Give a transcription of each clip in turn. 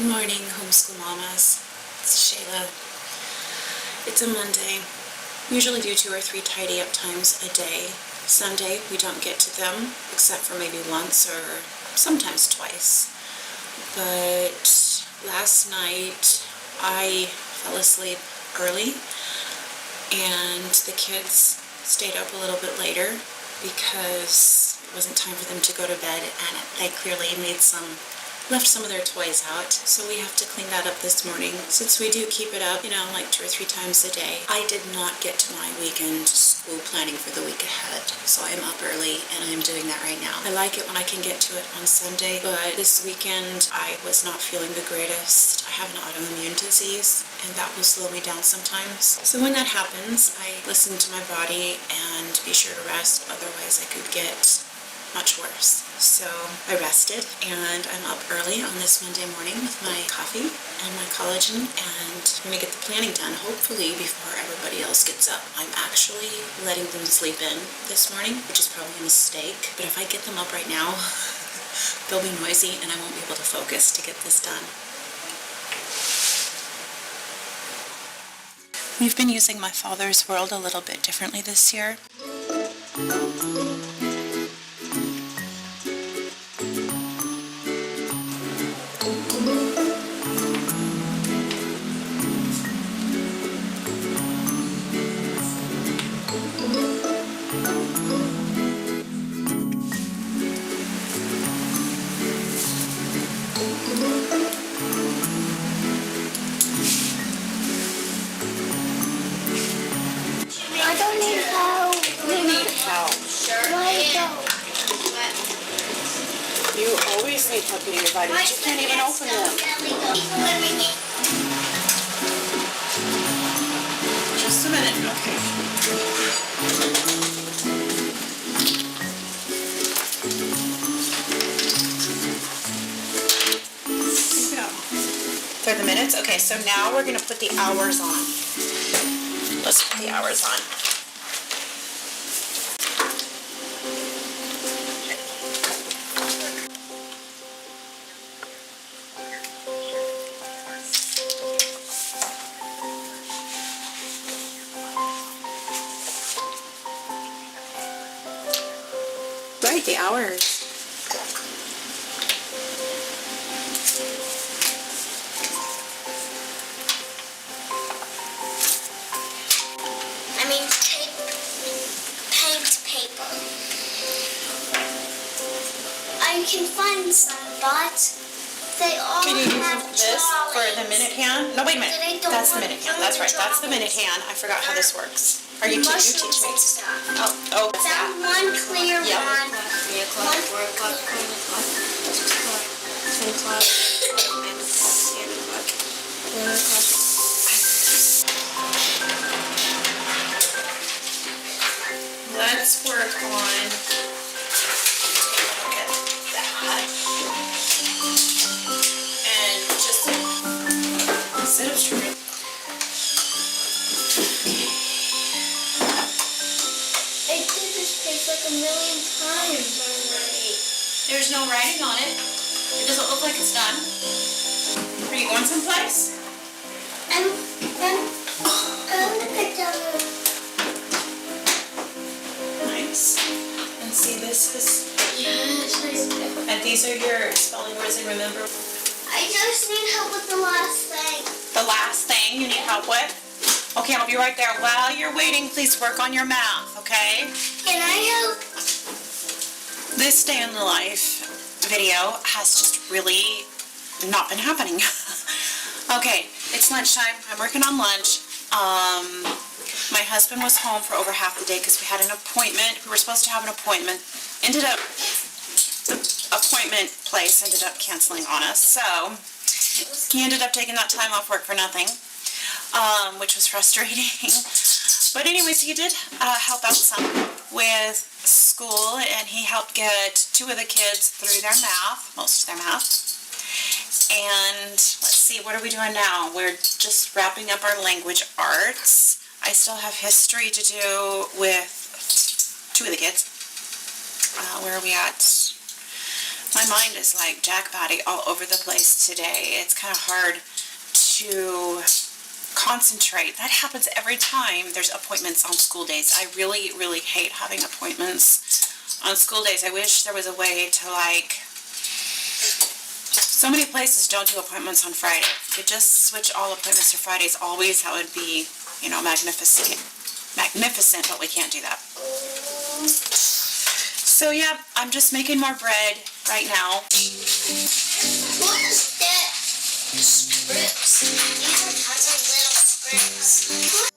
Good morning, homeschool mamas. It's Shayla. It's a Monday. We usually do 2 or 3 tidy up times a day. Sunday, we don't get to them, except for maybe once or sometimes twice. But last night, I fell asleep early, and the kids stayed up a little bit later because it wasn't time for them to go to bed, and they clearly left some of their toys out, so we have to clean that up this morning. Since we do keep it up, like 2 or 3 times a day, I did not get to my weekend school planning for the week ahead, so I'm up early and I'm doing that right now. I like it when I can get to it on Sunday, but this weekend I was not feeling the greatest. I have an autoimmune disease, and that will slow me down sometimes. So when that happens, I listen to my body and be sure to rest, otherwise I could get much worse. So I rested, and I'm up early on this Monday morning with my coffee and my collagen, and I'm gonna get the planning done, hopefully before everybody else gets up. I'm actually letting them sleep in this morning, which is probably a mistake, but if I get them up right now, they'll be noisy and I won't be able to focus to get this done. We've been using my father's world a little bit differently this year. I don't need help. You need help. You always need help getting your vitamins. You can't even open them. Just a minute, okay. For the minutes? Okay, so now we're going to put the hours on. Let's put the hours on. Right, the hours. Paint paper. I can find some, but they all Can you have use this for the minute hand? No, wait a minute. That's the minute hand. That's right. That's the minute hand. I forgot how this works. Are you teach me? Oh, what's that? One clear Yep. one. 3 o'clock, 4 o'clock, 5 o'clock, 6 o'clock, 10 o'clock, 9 o'clock, 10 o'clock, 11 o'clock. Let's work on. Look at that. And just instead of trying. I did this page like a million times already. There's no writing on it. It doesn't look like it's done. Are you going someplace? I'm gonna pick down the... Nice. And see, this is. Yes, And these are your spelling words. And remember, I just need help with the last thing. the last thing you need help with. Okay, I'll be right there. While you're waiting, please work on your math. Okay. Can I help? This day in the life video has just really not been happening. Okay, it's lunchtime. I'm working on lunch. My husband was home for over half the day because we had an appointment. We were supposed to have an appointment. The appointment place ended up canceling on us, so he ended up taking that time off work for nothing, which was frustrating. But anyways, he did help out some with school, and he helped get 2 of the kids through their math, most of their math. And let's see, what are we doing now? We're just wrapping up our language arts. I still have history to do with 2 of the kids. Where are we at? My mind is like jackpotty all over the place today. It's kind of hard to concentrate. That happens every time there's appointments on school days. I really, really hate having appointments on school days. I wish there was a way to like, so many places don't do appointments on Friday. If you could just switch all appointments to Fridays always, that would be, you know, magnificent, but we can't do that. So yeah, I'm just making more bread right now. What is that? Strips. These are tons of little strips.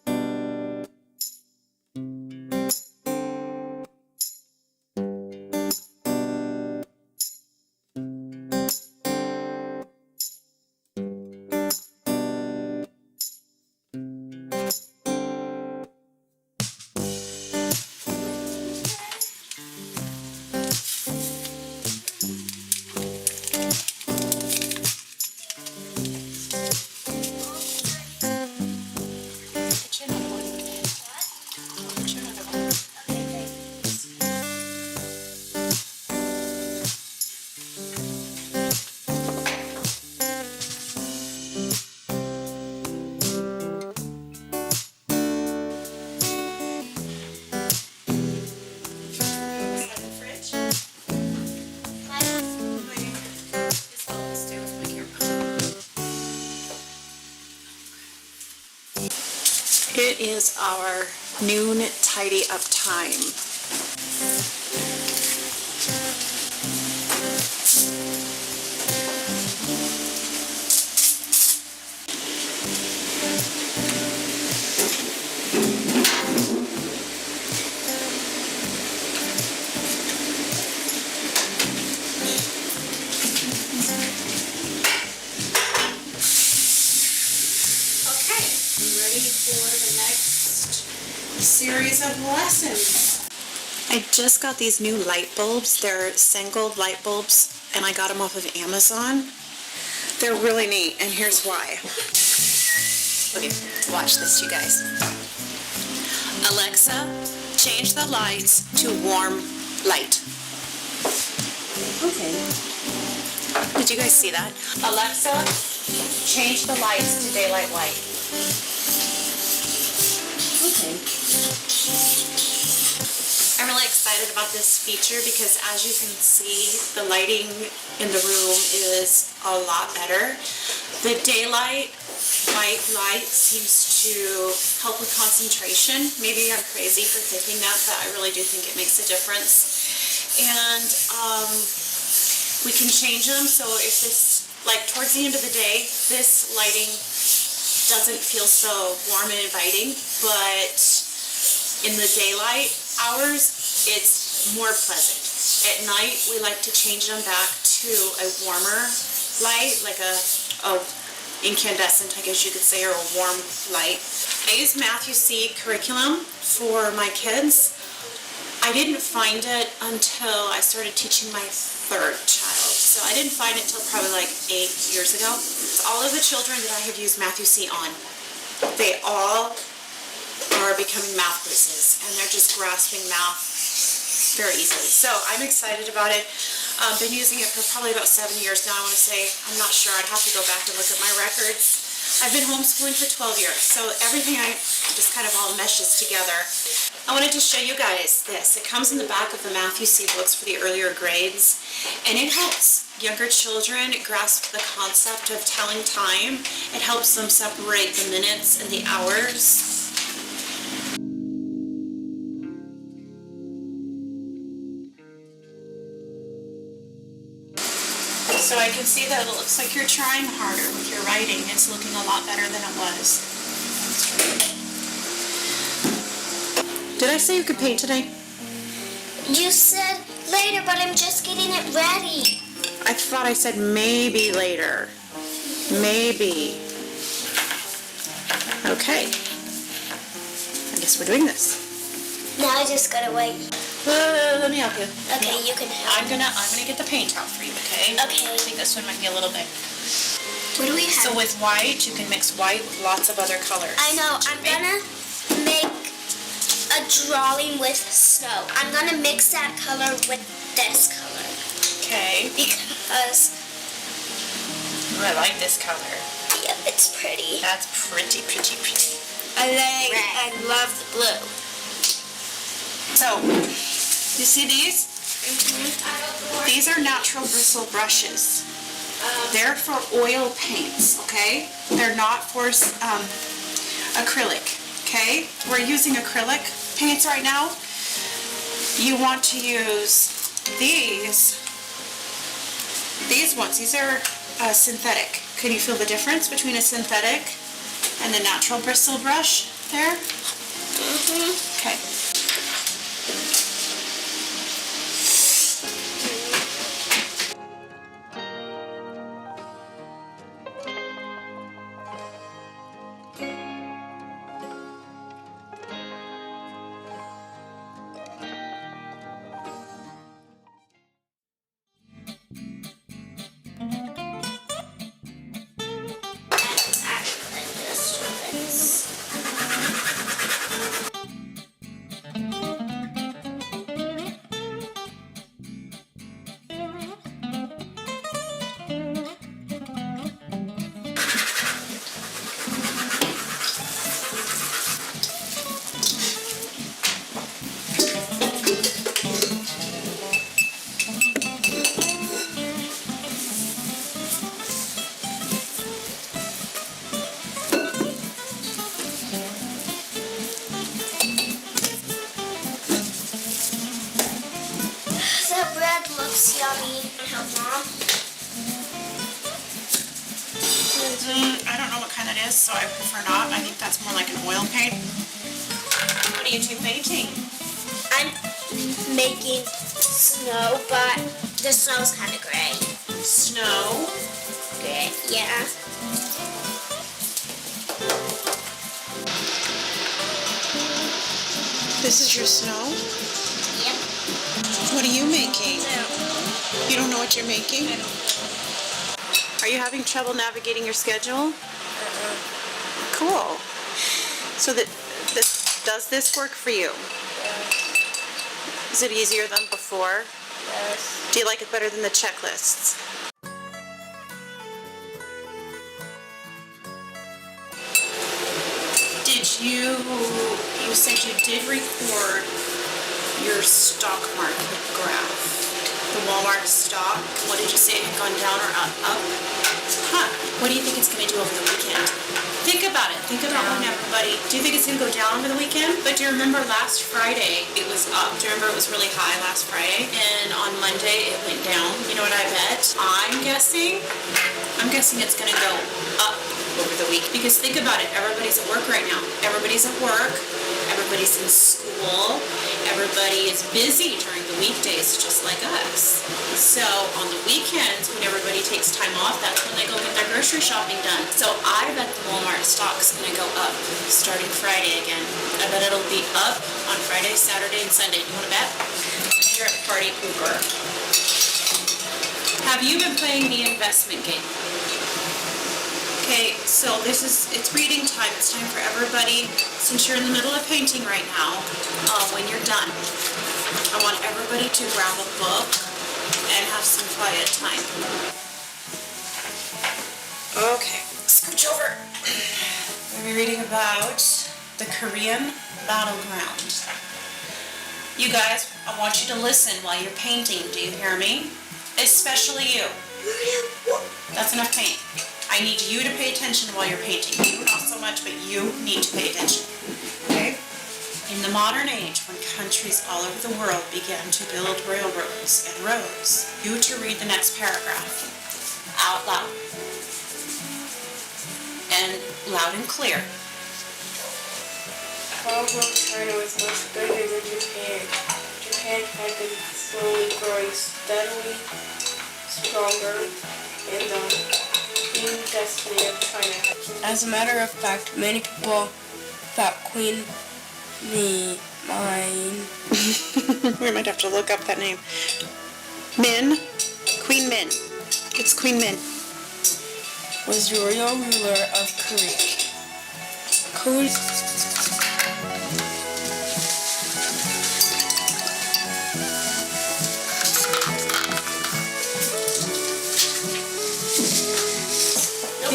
It is our noon tidy up time. Series of lessons. I just got these new light bulbs. They're single light bulbs, and I got them off of Amazon. They're really neat, and here's why. Okay, watch this, you guys. Alexa, change the lights to warm light. Okay. Did you guys see that? Alexa, change the lights to daylight white. Okay. I'm really excited about this feature because, as you can see, the lighting in the room is a lot better. The daylight white light seems to help with concentration. Maybe I'm crazy for thinking that, but I really do think it makes a difference. And we can change them, so if this, like towards the end of the day, this lighting doesn't feel so warm and inviting, but in the daylight hours, it's more pleasant. At night, we like to change them back to a warmer light, like a incandescent, I guess you could say, or a warm light. I use Matthew C. curriculum for my kids. I didn't find it until I started teaching my third child. So I didn't find it until probably like 8 years ago. All of the children that I have used Matthew C. on, they all are becoming math whizzes, and they're just grasping math very easily. So I'm excited about it. I've been using it for probably about 7 years now. I want to say, I'm not sure. I'd have to go back and look at my records. I've been homeschooling for 12 years, so everything just kind of all meshes together. I wanted to show you guys this. It comes in the back of the Matthew C. books for the earlier grades, and it helps younger children grasp the concept of telling time. It helps them separate the minutes and the hours. So I can see that it looks like you're trying harder with your writing. It's looking a lot better than it was. Did I say you could paint today? You said later, but I'm just getting it ready. I thought I said maybe later. Maybe. Okay. I guess we're doing this. Now I just gotta wait. Let me help you. Okay, you can help. I'm gonna get the paint out for you, okay? Okay. I think this one might be a little big. What do we have? So with white, you can mix white with lots of other colors. I know. I'm gonna make a drawing with snow. I'm gonna mix that color with this color. Okay. because I like this color. yeah, it's pretty. That's pretty, pretty, pretty. I love the blue. So, you see these? These are natural bristle brushes. They're for oil paints, okay? They're not for acrylic, okay? We're using acrylic paints right now. You want to use these ones. These are synthetic. Can you feel the difference between a synthetic and the natural bristle brush there? Okay. That bread looks yummy. Help, Mom. I don't know what kind it is, so I prefer not. I think that's more like an oil paint. What are you two painting? I'm making snow, but the snow's kind of gray. Snow. Gray, yeah. This is your snow? Yep. What are you making? You don't know what you're making? Are you having trouble navigating your schedule? Cool. So does this work for you? Is it easier than before? Yes. Do you like it better than the checklists? You said you did record your stock market graph. The Walmart stock, what did you say, it had gone down or up? Huh, what do you think it's going to do over the weekend? Think about it. Think about when everybody, do you think it's going to go down over the weekend? But do you remember last Friday it was up? Do you remember it was really high last Friday? And on Monday it went down. You know what I bet? I'm guessing it's going to go up over the week, because think about it, everybody's at work right now. Everybody's at work, everybody's in school, everybody is busy during the weekdays just like us. So on the weekends, when everybody takes time off, that's when they go get their grocery shopping done. So I bet the Walmart stock's gonna go up starting Friday again. I bet it'll be up on Friday, Saturday, and Sunday. You wanna bet? You're at Party Pooper. Have you been playing the investment game? Okay, so it's reading time. It's time for everybody, since you're in the middle of painting right now, when you're done, I want everybody to grab a book and have some quiet time. Okay, scooch over. We're reading about the Korean battleground. You guys, I want you to listen while you're painting. Do you hear me? Especially you. That's enough paint. I need you to pay attention while you're painting. You not so much, but you need to pay attention. Okay? In the modern age, when countries all over the world began to build railroads and roads, you to read the next paragraph out loud. And loud and clear. Although China was much bigger than Japan, Japan had been slowly growing steadily stronger in the destiny of China. As a matter of fact, many people thought Queen We might have to look up that name. Min? Queen Min. It's Queen Min. was the real ruler of Korea.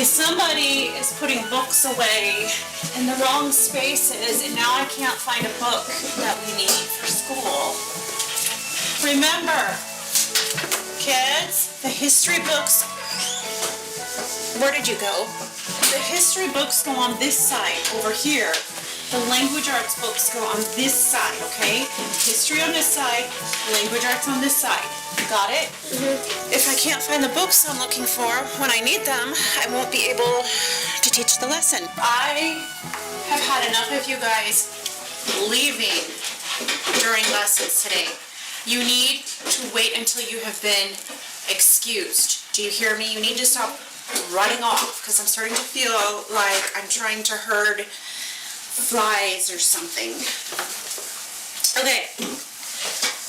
Okay, somebody is putting books away in the wrong spaces, and now I can't find a book that we need for school. Remember, kids, the history books, where did you go? The history books go on this side, over here. The language arts books go on this side, okay? History on this side, language arts on this side. Got it? Mm-hmm. If I can't find the books I'm looking for when I need them, I won't be able to teach the lesson. I have had enough of you guys leaving during lessons today. You need to wait until you have been excused. Do you hear me? You need to stop running off, because I'm starting to feel like I'm trying to herd flies or something. Okay.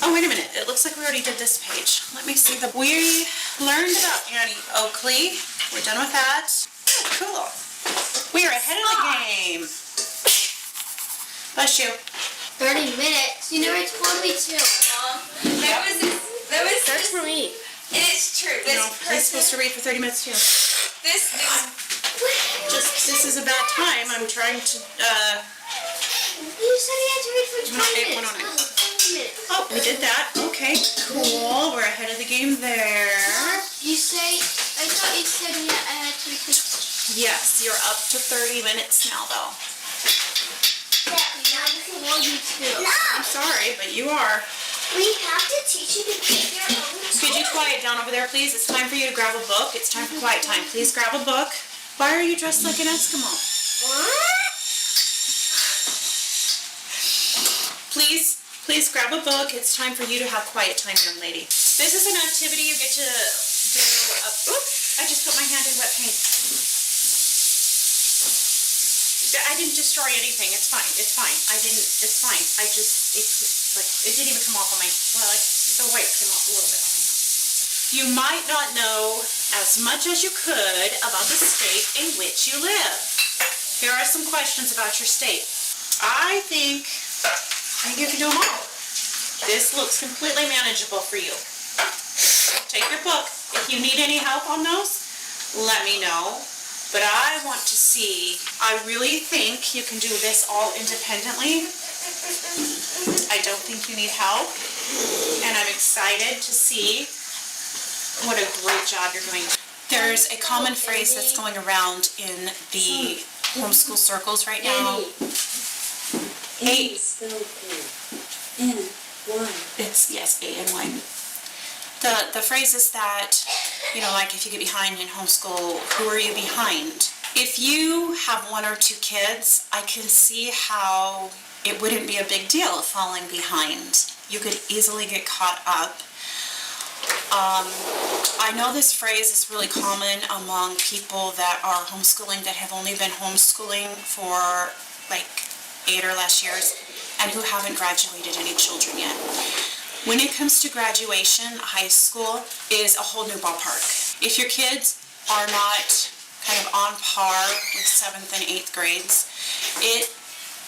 Oh, wait a minute. It looks like we already did this page. Let me see. We learned about Annie Oakley. We're done with that. Good, cool. We are ahead of the game. Bless you. 30 minutes. You never told me to. That's for me. It is true. He's supposed to read for 30 minutes too. This This is a bad time. I'm trying to, You said you had to read for 20 minutes. Oh, we did that. Okay, cool. We're ahead of the game there. I thought you said I had to read for Yes, you're up to 30 minutes now, though. Yeah, now you can roll you too. I'm sorry, but you are. We have to teach you to get your own. Could you quiet down over there, please? It's time for you to grab a book. It's time for quiet time. Please grab a book. Why are you dressed like an Eskimo? What? Please grab a book. It's time for you to have quiet time, young lady. This is an activity you get to do. Oops, I just put my hand in wet paint. I didn't destroy anything. It's fine. It's fine. It's fine. It didn't even come off on my, the white came off a little bit on my hand. You might not know as much as you could about the state in which you live. Here are some questions about your state. I think you can do them all. This looks completely manageable for you. Take your book. If you need any help on those, let me know. But I want to see, I really think you can do this all independently. I don't think you need help. And I'm excited to see what a great job you're doing. There's a common phrase that's going around in the homeschool circles right now. It's, yes, A-N-Y. The phrase is that, like if you get behind in homeschool, who are you behind? If you have 1 or 2 kids, I can see how it wouldn't be a big deal falling behind. You could easily get caught up. I know this phrase is really common among people that are homeschooling, that have only been homeschooling for like 8 or less years and who haven't graduated any children yet. When it comes to graduation, high school is a whole new ballpark. If your kids are not kind of on par with 7th and 8th grades,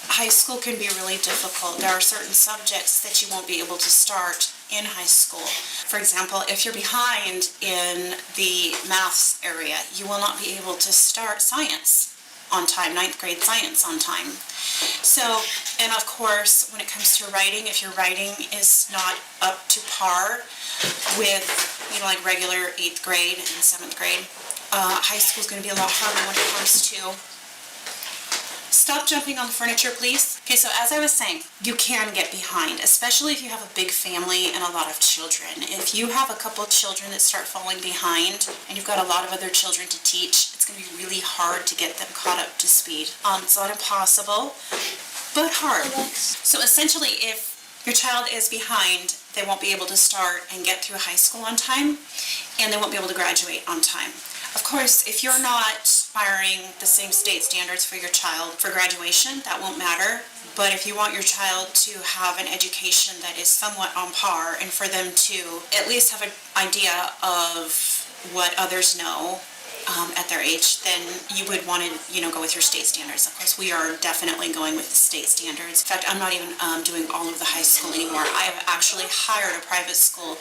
high school can be really difficult. There are certain subjects that you won't be able to start in high school. For example, if you're behind in the maths area, you will not be able to start science on time, 9th grade science on time. So, and of course, when it comes to writing, if your writing is not up to par with, like regular 8th grade and 7th grade, high school is going to be a lot harder when it comes to. Stop jumping on the furniture, please. Okay, so as I was saying, you can get behind, especially if you have a big family and a lot of children. If you have a couple of children that start falling behind and you've got a lot of other children to teach, it's going to be really hard to get them caught up to speed. It's not impossible, but hard. So essentially, if your child is behind, they won't be able to start and get through high school on time, and they won't be able to graduate on time. Of course, if you're not aspiring the same state standards for your child for graduation, that won't matter. But if you want your child to have an education that is somewhat on par, and for them to at least have an idea of what others know at their age, then you would want to, go with your state standards. Of course, we are definitely going with the state standards. In fact, I'm not even doing all of the high school anymore. I have actually hired a private school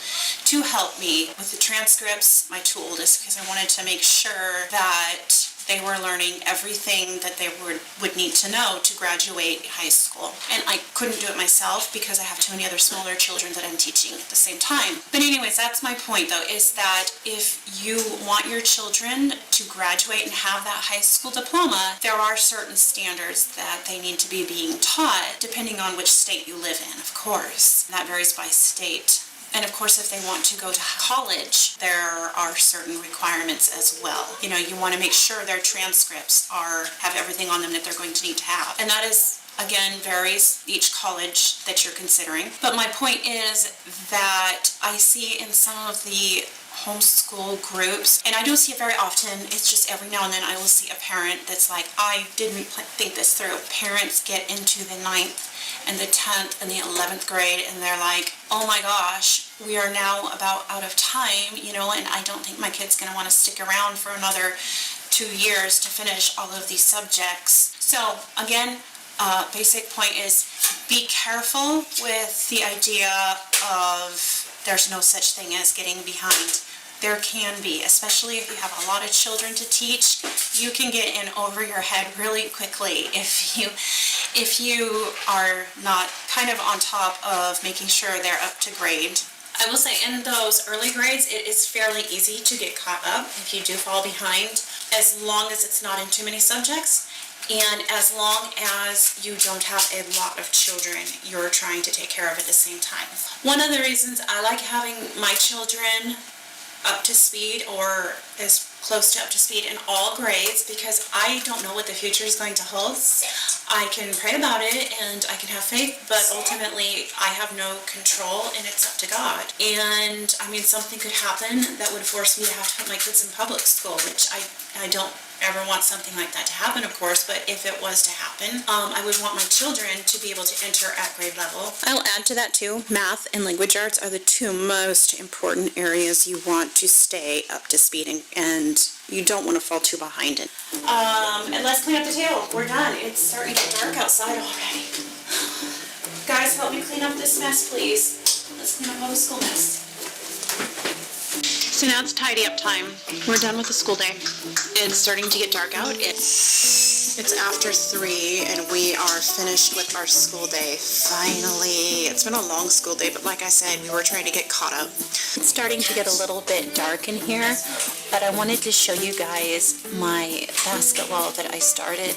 to help me with the transcripts, my two oldest, because I wanted to make sure that they were learning everything that they would need to know to graduate high school. And I couldn't do it myself because I have too many other smaller children that I'm teaching at the same time. But anyways, that's my point though, is that if you want your children to graduate and have that high school diploma, there are certain standards that they need to be being taught depending on which state you live in, of course. That varies by state. And of course, if they want to go to college, there are certain requirements as well. You know, you want to make sure their transcripts have everything on them that they're going to need to have. And that is, again, varies each college that you're considering. But my point is that I see in some of the homeschool groups, and I don't see it very often, it's just every now and then I will see a parent that's like, I didn't think this through. Parents get into the 9th and the 10th and the 11th grade and they're like, oh my gosh, we are now about out of time, you know, and I don't think my kid's going to want to stick around for another 2 years to finish all of these subjects. So again, basic point is be careful with the idea of there's no such thing as getting behind. There can be, especially if you have a lot of children to teach. You can get in over your head really quickly if you are not kind of on top of making sure they're up to grade. I will say in those early grades, it is fairly easy to get caught up if you do fall behind, as long as it's not in too many subjects. And as long as you don't have a lot of children you're trying to take care of at the same time. One of the reasons I like having my children up to speed or as close to up to speed in all grades, because I don't know what the future is going to hold. I can pray about it and I can have faith, but ultimately I have no control and it's up to God. And I mean, something could happen that would force me to have to put my kids in public school, which I don't ever want something like that to happen, of course, but if it was to happen, I would want my children to be able to enter at grade level. I'll add to that too, math and language arts are the two most important areas you want to stay up to speed in, and you don't want to fall too behind in. And let's clean up the table. We're done. It's starting to get dark outside already. Guys, help me clean up this mess, please. Let's clean up all the school mess. So now it's tidy up time. We're done with the school day. It's starting to get dark out. It's after 3 and we are finished with our school day. Finally. It's been a long school day, but like I said, we were trying to get caught up. It's starting to get a little bit dark in here, but I wanted to show you guys my basket wall that I started.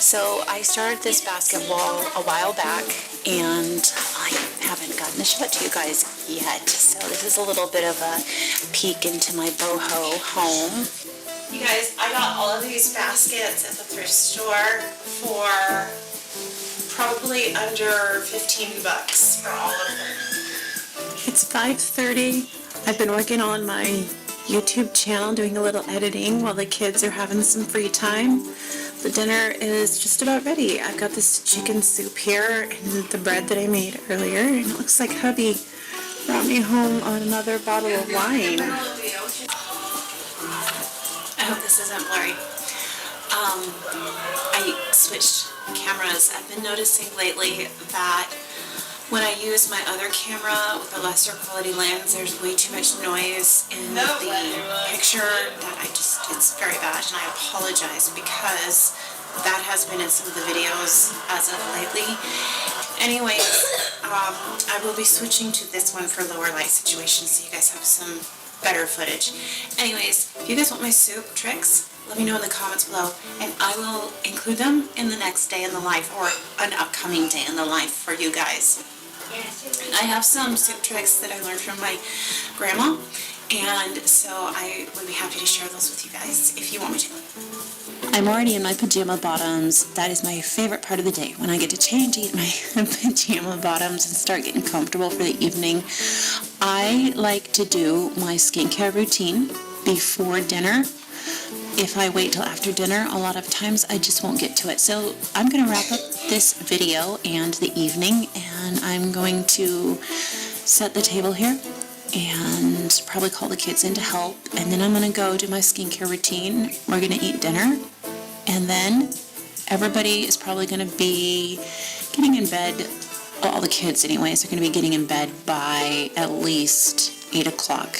So I started this basket wall a while back and I haven't gotten to show it to you guys yet. So this is a little bit of a peek into my boho home. You guys, I got all of these baskets at the thrift store for probably under 15 bucks for all of them. It's 5:30. I've been working on my YouTube channel, doing a little editing while the kids are having some free time. The dinner is just about ready. I've got this chicken soup here and the bread that I made earlier, and it looks like hubby brought me home another bottle of wine. I hope this isn't blurry. I switched cameras. I've been noticing lately that when I use my other camera with a lesser quality lens, there's way too much noise in the picture that it's very bad, and I apologize because that has been in some of the videos as of lately. Anyways, I will be switching to this one for lower light situations so you guys have some better footage. Anyways, if you guys want my soup tricks, let me know in the comments below, and I will include them in the next day in the life or an upcoming day in the life for you guys. I have some soup tricks that I learned from my grandma, and so I would be happy to share those with you guys if you want me to. I'm already in my pajama bottoms. That is my favorite part of the day, when I get to change, eat my pajama bottoms and start getting comfortable for the evening. I like to do my skincare routine before dinner. If I wait till after dinner, a lot of times I just won't get to it. So I'm going to wrap up this video and the evening, and I'm going to set the table here and probably call the kids in to help, and then I'm going to go do my skincare routine. We're going to eat dinner, and then everybody is probably going to be getting in bed. Well, all the kids anyways are going to be getting in bed by at least 8 o'clock.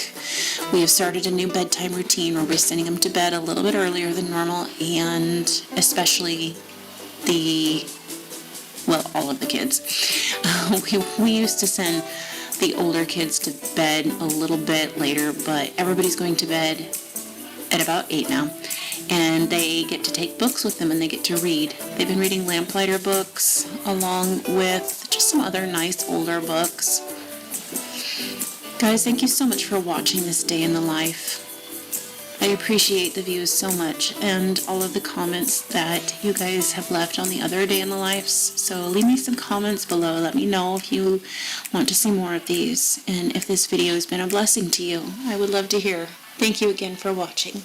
We have started a new bedtime routine where we're sending them to bed a little bit earlier than normal, and especially all of the kids. We used to send the older kids to bed a little bit later, but everybody's going to bed at about 8 now, and they get to take books with them and they get to read. They've been reading Lamplighter books along with just some other nice older books. Guys, thank you so much for watching this day in the life. I appreciate the views so much and all of the comments that you guys have left on the other day in the lives. So leave me some comments below. Let me know if you want to see more of these and if this video has been a blessing to you. I would love to hear. Thank you again for watching.